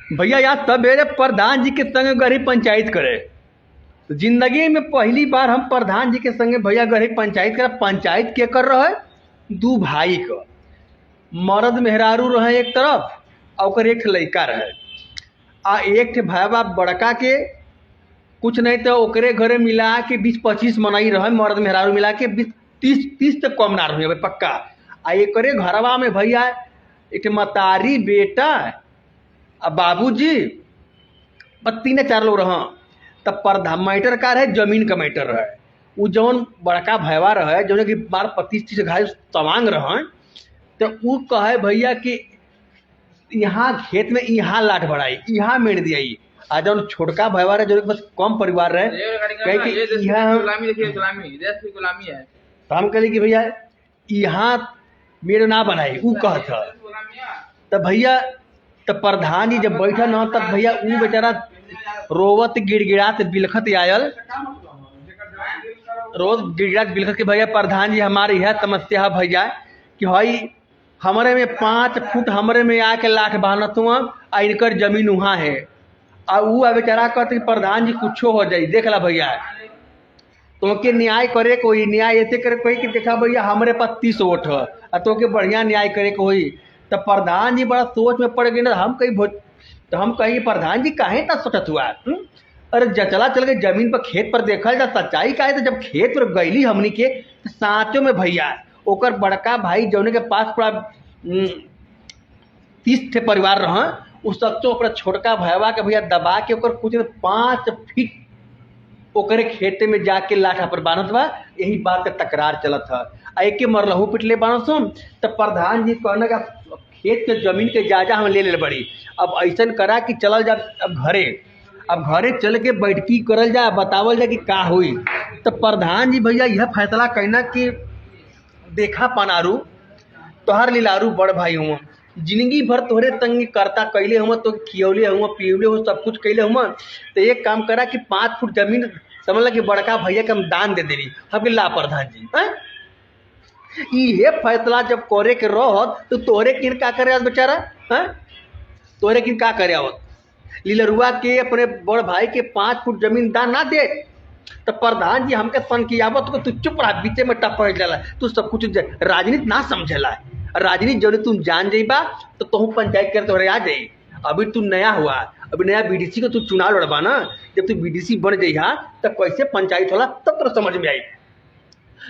भैया यार सवेरे प्रधान जी के संग गरी पंचायत करे। तो जिंदगी में पहली बार हम प्रधान जी के संगे भैया गरी पंचायत करे। पंचायत के कर रहे दू भाई का, मर्द मेहरारू रहे एक तरफ और ओकर एक लड़का रहे। आ एक ठे भाई बाप बड़का के कुछ नहीं तो ओकरे घरे मिला के 20-25 मनाई रहे, मर्द मेहरारू मिला के 20-30 तक कम ना रहे पक्का। आ एकरे घरवा में भैया एक मतारी बेटा आ बाबूजी बस 3-4 लोग रह। तब प्रधान मैटर का रहे, जमीन का मैटर रहे। वो जौन बड़का भैया रहे जौन कि 25-30 घाय तवांग रहे, तो वो कहे भैया कि यहाँ खेत में यहाँ लाठ बढ़ाई, यहाँ मेड़ दिया। आ जौन छोटका भैया रहे जो बस कम परिवार रहे, कहे कि यहाँ गुलामी है। तो हम कहली कि भैया यहाँ मेड़ ना बनाई, वो कहता। तब भैया तब प्रधान जी जब बैठा न तब भैया वो बेचारा रोवत गिड़गिड़ात बिलखत आयल, रोज गिड़गिड़ात बिलखत के भैया प्रधान जी हमारी यह समस्या है भैया कि भाई हमारे में 5 फुट हमारे में आके लाठ बांधत हुआ आ इनकर जमीन वहाँ है। आ वो बेचारा कहते प्रधान जी कुछो हो जाई, देख ला भैया तो के न्याय करे कोई न्याय ऐसे करे कोई कि देखा भैया हमारे पास 30 वोट है और तो के बढ़िया न्याय करे को होई। तब प्रधान जी बड़ा सोच में पड़ गए ना। हम कहीं तो हम कहेंगे प्रधान जी काहे तक सोचत हुआ। अरे चला चल के जमीन पर खेत पर देखल जा सच्चाई का है। तो जब खेत पर गईली हमनी के तो साँचों में भैया ओकर बड़का भाई जौने के पास पूरा 30 ठे परिवार रहा, उस सच्चो अपना छोटका भैया के भैया दबा के ओकर कुछ 5 फीट ओकरे खेते में जाके लाठा पर बांधत बा। यही बात का तकरार चलत है। एक के मरलहू पिटले बांध सुन। तब प्रधान जी कहने का खेत के जमीन के जायजा हम ले ले बड़ी। अब ऐसा करा कि चलल जा अब घरे चल के बैठकी करल जा, बतावल जा कि का हुई। तो प्रधान जी भैया यह फैसला कहना कि देखा पनारू तोहर लिलारू बड़ भाई हुआ, जिंदगी भर तोहरे तंगी करता कैले हुआ, तो खियौले हुआ पियौले हो सब कुछ कैले हुआ। तो एक काम करा कि 5 फुट जमीन समझ ला कि बड़का भैया के हम दान दे देली। हम ला प्रधान जी ये फैसला जब करे के रहत तो तोहरे किन का करे बेचारा है, तोहरे किन का करे आवत लीलरुआ के अपने बड़ भाई के 5 फुट जमीन दान ना दे। तो प्रधान जी हमके सन की आवत को तू चुप रहा, बीचे में टप जाला, तू सब कुछ राजनीति ना समझेला। राजनीति जब तुम जान जाइबा तो तुम पंचायत कर तोहरे आ जाई। अभी तू नया हुआ, अभी नया बीडीसी को तू चुनाव लड़बा ना, जब तू बीडीसी बन जाइहा तब कैसे पंचायत होला तब तो समझ में आई।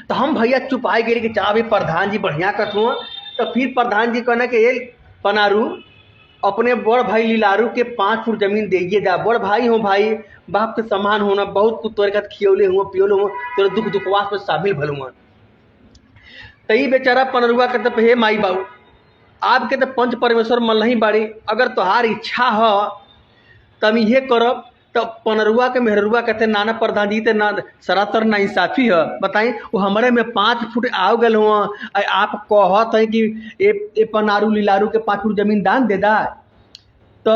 तो हम भैया चुप आए गए कि चाह भी प्रधान जी बढ़िया कथुआ। तो फिर प्रधान जी कहना कि ये पनारू अपने बड़ भाई लीलारू के 5 फुट जमीन दीजिए जा। बड़ भाई हो भाई, बाप के समान होना, बहुत कुछ तोरे का खियौले हुआ पियोले हुआ, तेरे दुख दुखवास में शामिल भल हुआ। तई बेचारा पनरुआ कहते हे माई बाबू आपके तो पंच परमेश्वर मन नहीं बाड़ी, अगर तोहार इच्छा है तब ये करब। तो पनरुआ के मेहरुआ कहते नाना प्रधान जी ते ना सरासर ना इंसाफी है। बताई वो हमारे में 5 फुट आओ गल हुआ, आप कहत है कि ए पनारू लीलारू के 5 फुट जमीन दान दे दा। तो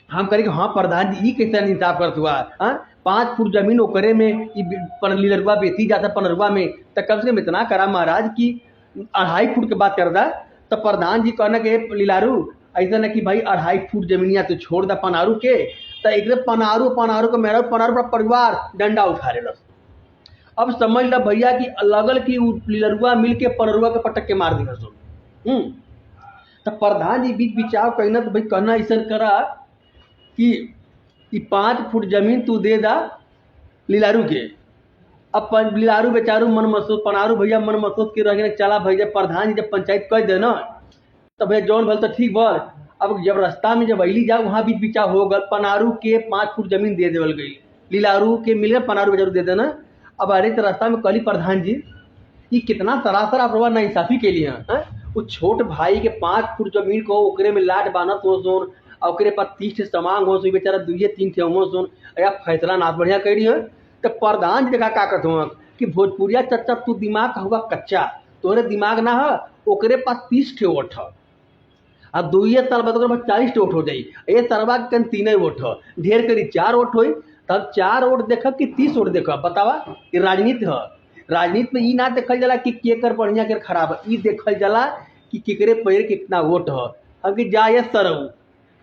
हम करें कि हाँ प्रधान जी ये कैसे इंसाफ करत हुआ। 5 फुट जमीन ओकरे में लीलरुआ बेची जाता पनरुआ में, तो कम से कम इतना करा महाराज की 2.5 फुट के बात कर दा। तो प्रधान जी कहना कि लीलारू ऐसा न कि भाई 2.5 फुट जमीनिया तो छोड़ दा पनारू के। तो एक पनारू को मेरा पनारू का परिवार डंडा उठा ले। अब समझ ला भैया कि लगल की लीलरुआ मिल के पनरुआ के पटक के मार दी सुन। तो प्रधान जी बीच बिचाव कहना तो भाई कहना ऐसा करा कि 5 फुट जमीन तू दे दा लीलारू के। अब लीलारू बेचारू मन मसूद पनारू भैया मन मसूद के रह चला भैया प्रधान जी जब पंचायत कह दे ना तो भैया जौन भल तो ठीक बोल। अब जब रास्ता में जब अली जाओ वहाँ बीच बिचा हो गल, पनारू के 5 फुट जमीन दे देवल गई, लीलारू के मिल गया पनारू बेचारू दे देना। अब अरे तो रास्ता में कली प्रधान जी ये कितना सरासर आप ना इंसाफी के लिए हैं। वो छोट भाई के 5 फुट जमीन को ओकरे में लाट बानत हो सोन, ओकरे पास 30 ठे समांग हो सो बेचारा 2-3 ठे हो सोन, या फैसला ना बढ़िया करी है। तो प्रधान जी देखा का कहते कि भोजपुरिया चच्चा तू दिमाग हुआ कच्चा, तोरे दिमाग ना है, ओकरे पास 30 ठे वोट है। अब 2 साल बाद 40 वोट हो जाई। ये सरवा के 3 वोट है, ढेर करी 4 वोट हो, तब 4 वोट देखब कि 30 वोट देखब। बतावा ये राजनीति है। राजनीति में ये ना देखल जाला कि केकर बढ़िया के खराब है, ये देखल जाला कि केकरे पैर कितना वोट है। अब कि जाए सरऊ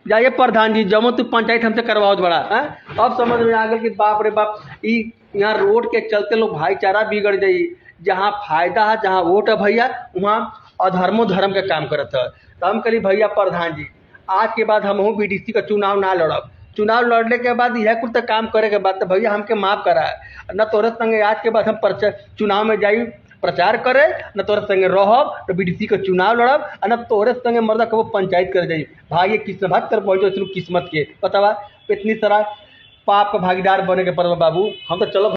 जाइए प्रधान जी जमो तू पंचायत हमसे करवाओ बड़ा है। अब समझ में आ गया कि बाप रे बाप यहाँ रोड के चलते लोग भाईचारा बिगड़ जाई। जहाँ फायदा है जहाँ वोट है भैया वहाँ अधर्मो धर्म के काम करत है। तो हम कहली भैया प्रधान जी आज के बाद हम बीडीसी का चुनाव ना लड़ब। चुनाव लड़ने के बाद यह कुछ काम करे के बाद तो भैया हमके माफ करा न तोरे संगे आज के बाद हम चुनाव में जाई प्रचार करे न तोरे संगे रहब तो बीडीसी का चुनाव लड़ब न तोरे संगे मर्दा कबो पंचायत कर जाई। भाई ये किस्मत कर पहुँचो किस्मत के बतावा इतनी सारा पाप का भागीदार बने के पर बाबू हम तो चलो